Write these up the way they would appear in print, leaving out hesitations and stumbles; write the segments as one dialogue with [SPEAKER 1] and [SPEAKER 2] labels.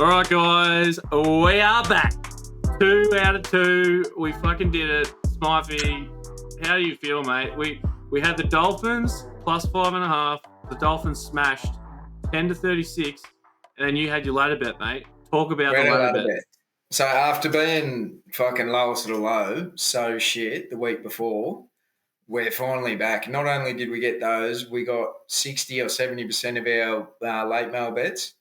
[SPEAKER 1] All right, guys, we are back. 2 out of 2. We fucking did it. Smifey, how do you feel, mate? We had the Dolphins plus 5.5. The Dolphins smashed 10-36, and then you had your ladder bet, mate. Talk about the ladder bet.
[SPEAKER 2] So after being fucking lowest of the low, so shit the week before, we're finally back. Not only did we get those, we got 60 or 70% of our late mail bets.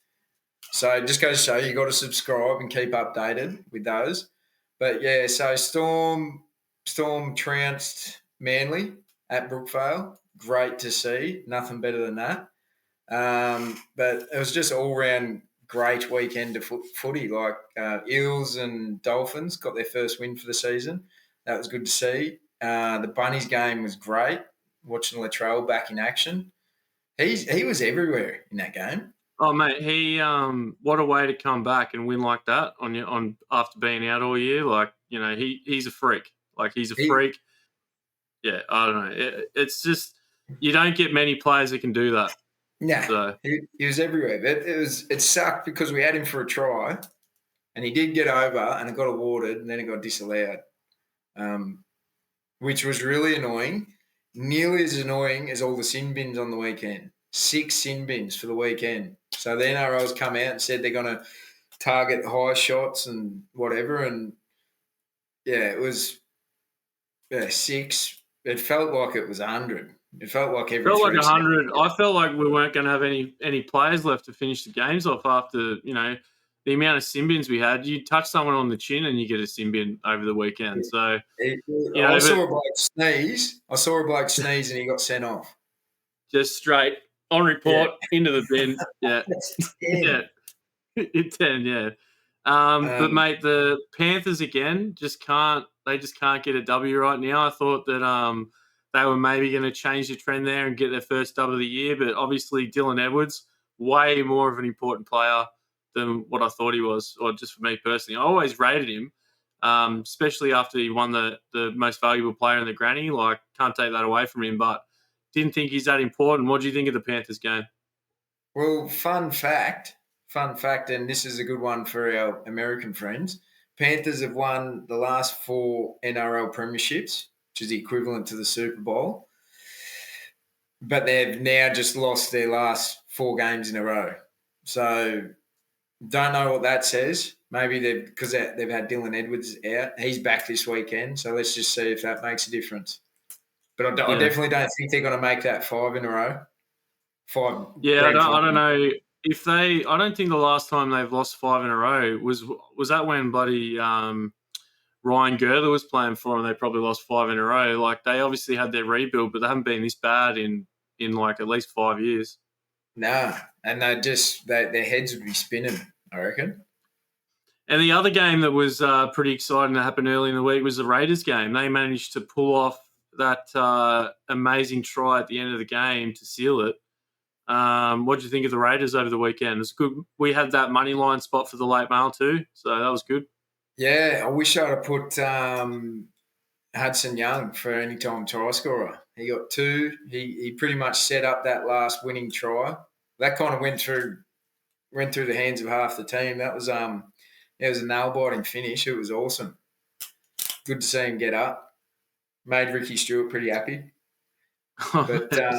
[SPEAKER 2] So it just goes to show you got to subscribe and keep updated with those. But yeah, so Storm trounced Manly at Brookvale. Great to see. Nothing better than that. But it was just all round great weekend of footy. Like Eels and Dolphins got their first win for the season. That was good to see. The Bunnies game was great. Watching Latrell back in action. He was everywhere in that game.
[SPEAKER 1] Oh, mate, he what a way to come back and win like that on after being out all year. Like, you know, he's a freak. Like, he's a freak. Yeah, I don't know. It's just you don't get many players that can do that.
[SPEAKER 2] Nah, so. He was everywhere. But it sucked because we had him for a try, and he did get over, and it got awarded, and then it got disallowed, which was really annoying. Nearly as annoying as all the sin bins on the weekend. 6 sin bins for the weekend. So the NRL's come out and said they're going to target high shots and whatever. And, yeah, it was 6. It felt like it was 100. It felt like every.
[SPEAKER 1] It felt like 100. I felt like we weren't going to have any players left to finish the games off after, you know, the amount of sin bins we had. You touch someone on the chin and you get a sin bin over the weekend. So,
[SPEAKER 2] I saw a bloke sneeze and he got sent off.
[SPEAKER 1] Just straight on report into the bin. Yeah. It's 10, yeah. But, mate, the Panthers, again, just can't get a W right now. I thought that they were maybe going to change the trend there and get their first dub of the year, but obviously Dylan Edwards, way more of an important player than what I thought he was, or just for me personally. I always rated him, especially after he won the most valuable player in the granny. Like, can't take that away from him, but didn't think he's that important. What do you think of the Panthers game?
[SPEAKER 2] Well, fun fact, and this is a good one for our American friends. Panthers have won the last 4 NRL premierships, which is the equivalent to the Super Bowl. But they've now just lost their last 4 games in a row. So don't know what that says. Maybe because they've had Dylan Edwards out. He's back this weekend. So let's just see if that makes a difference. But I definitely don't think they're going to make that 5 in a row. 5.
[SPEAKER 1] Yeah, I don't know. I don't think the last time they've lost 5 in a row was that when bloody Ryan Gertler was playing for them. They probably lost 5 in a row. Like, they obviously had their rebuild, but they haven't been this bad in like at least 5 years.
[SPEAKER 2] Nah, and their heads would be spinning, I reckon.
[SPEAKER 1] And the other game that was pretty exciting that happened early in the week was the Raiders game. They managed to pull off that amazing try at the end of the game to seal it. What did you think of the Raiders over the weekend? It was good. We had that money line spot for the late mail too, so that was good.
[SPEAKER 2] Yeah, I wish I'd have put Hudson Young for anytime try scorer. He got 2. He pretty much set up that last winning try. That kind of went through the hands of half the team. That was it was a nail-biting finish. It was awesome. Good to see him get up. Made Ricky Stewart pretty happy. But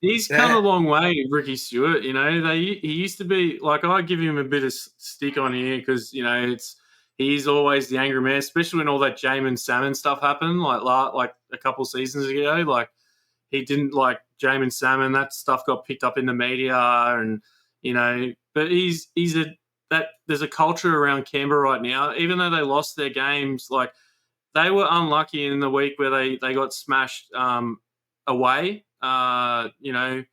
[SPEAKER 1] he's come a long way, Ricky Stewart. You know, he used to be like, I give him a bit of stick on here because, you know, he's always the angry man, especially when all that Jamin Salmon stuff happened, like a couple of seasons ago. Like, he didn't like Jamin Salmon. That stuff got picked up in the media, and you know, but there's a culture around Canberra right now. Even though they lost their games, like, they were unlucky in the week where they got smashed away. You know,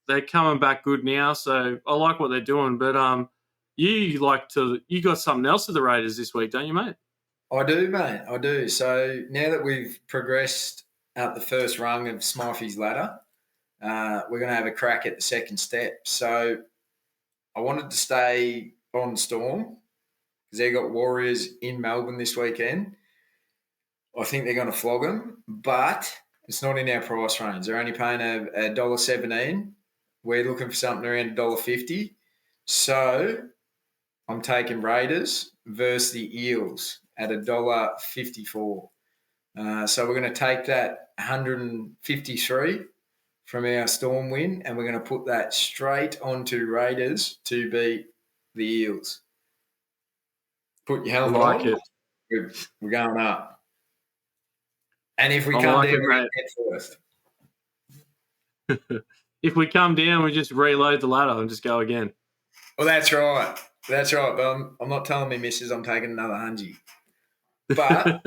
[SPEAKER 1] they're coming back good now, so I like what they're doing. But you got something else with the Raiders this week, don't you, mate?
[SPEAKER 2] I do, mate. I do. So now that we've progressed up the first rung of Smifeys Ladder, we're going to have a crack at the second step. So I wanted to stay on Storm because they got Warriors in Melbourne this weekend. I think they're going to flog them, but it's not in our price range. They're only paying $1.17. We're looking for something around $1.50. So I'm taking Raiders versus the Eels at $1.54. So we're going to take that 153 from our Storm win, and we're going to put that straight onto Raiders to beat the Eels. Put your helmet on. We're going up. And if we come down, we're going to get first.
[SPEAKER 1] If we come down, we just reload the ladder and just go again.
[SPEAKER 2] Well, that's right. That's right. But I'm not telling me, missus, I'm taking another 100. But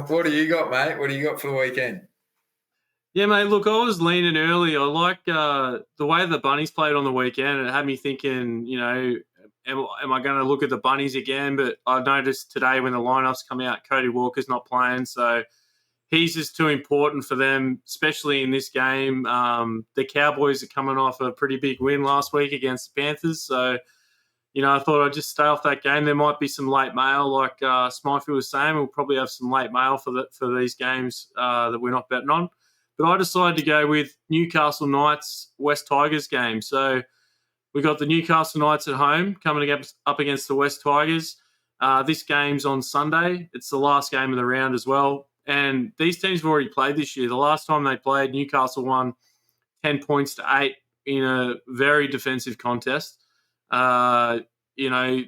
[SPEAKER 2] what do you got, mate? What do you got for the weekend?
[SPEAKER 1] Yeah, mate, look, I was leaning early. I like the way the Bunnies played on the weekend. It had me thinking, you know, am I going to look at the Bunnies again? But I noticed today when the lineups come out, Cody Walker's not playing. So he's just too important for them, especially in this game. The Cowboys are coming off a pretty big win last week against the Panthers. So, you know, I thought I'd just stay off that game. There might be some late mail, like Smifey was saying. We'll probably have some late mail for these games that we're not betting on. But I decided to go with Newcastle Knights West Tigers game. So we got the Newcastle Knights at home coming up against the West Tigers. This game's on Sunday. It's the last game of the round as well. And these teams have already played this year. The last time they played, Newcastle won 10 points to 8 in a very defensive contest. You know,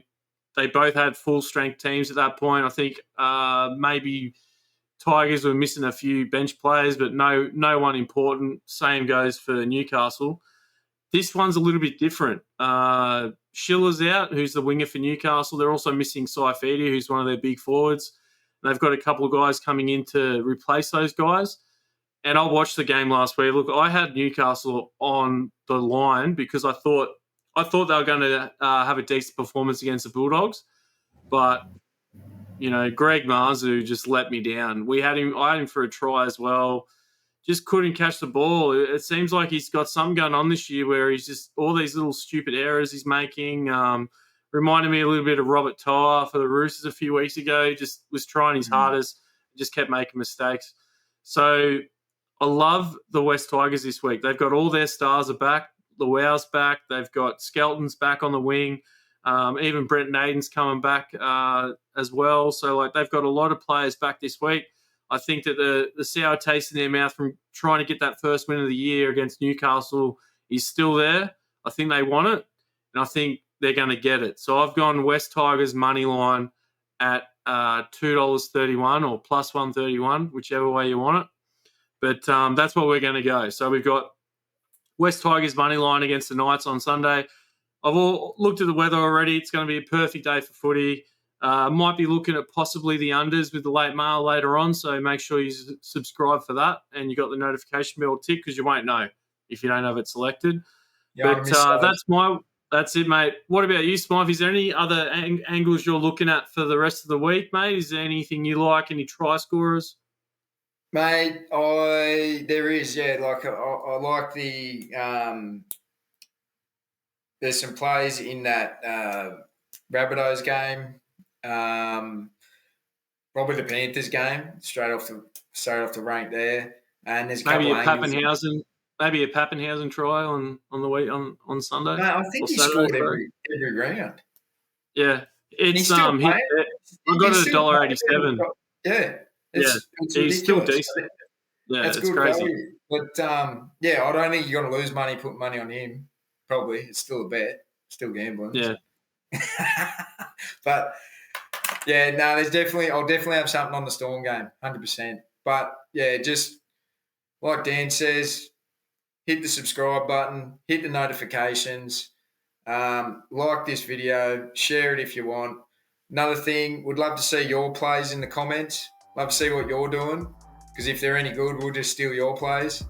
[SPEAKER 1] they both had full-strength teams at that point. I think maybe Tigers were missing a few bench players, but no one important. Same goes for Newcastle. This one's a little bit different. Schiller's out, who's the winger for Newcastle. They're also missing Smifey, who's one of their big forwards. They've got a couple of guys coming in to replace those guys. And I watched the game last week. Look, I had Newcastle on the line because I thought they were going to have a decent performance against the Bulldogs. But, you know, Greg Marzu just let me down. I had him for a try as well. Just couldn't catch the ball. It seems like he's got something going on this year where he's just all these little stupid errors he's making. Reminded me a little bit of Robert Toa for the Roosters a few weeks ago. Just was trying his hardest, just kept making mistakes. So I love the West Tigers this week. They've got all their stars are back. Luau's back. They've got Skelton's back on the wing. Even Brent Naden's coming back as well. So like they've got a lot of players back this week. I think that the sour taste in their mouth from trying to get that first win of the year against Newcastle is still there. I think they want it, and I think they're going to get it. So I've gone West Tigers money line at $2.31 or plus 131, whichever way you want it. But that's what we're going to go. So we've got West Tigers money line against the Knights on Sunday. I've looked at the weather already. It's going to be a perfect day for footy. Might be looking at possibly the unders with the late mail later on, so make sure you subscribe for that and you got the notification bell tick because you won't know if you don't have it selected. Yeah, but that's it, mate. What about you, Smythe? Is there any other angles you're looking at for the rest of the week, mate? Is there anything you like? Any try scorers?
[SPEAKER 2] Mate, there is, yeah. Like I like the there's some plays in that Rabbitohs game. Probably the Panthers game, straight off the rank there. And there's
[SPEAKER 1] maybe a Pappenhausen try on the week on Sunday.
[SPEAKER 2] No, I think he scored every round.
[SPEAKER 1] Yeah, it's I got it $1.87.
[SPEAKER 2] Yeah, it's
[SPEAKER 1] he's still decent. Yeah,
[SPEAKER 2] that's
[SPEAKER 1] it's
[SPEAKER 2] good
[SPEAKER 1] crazy.
[SPEAKER 2] Value. But yeah, I don't think you're going to lose money putting money on him. Probably it's still a bet, still gambling.
[SPEAKER 1] Yeah,
[SPEAKER 2] but. Yeah, no, I'll definitely have something on the Storm game, 100%. But, yeah, just like Dan says, hit the subscribe button, hit the notifications, like this video, share it if you want. Another thing, would love to see your plays in the comments. Love to see what you're doing because if they're any good, we'll just steal your plays.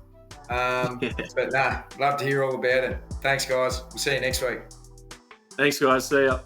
[SPEAKER 2] But, love to hear all about it. Thanks, guys. We'll see you next week.
[SPEAKER 1] Thanks, guys. See ya.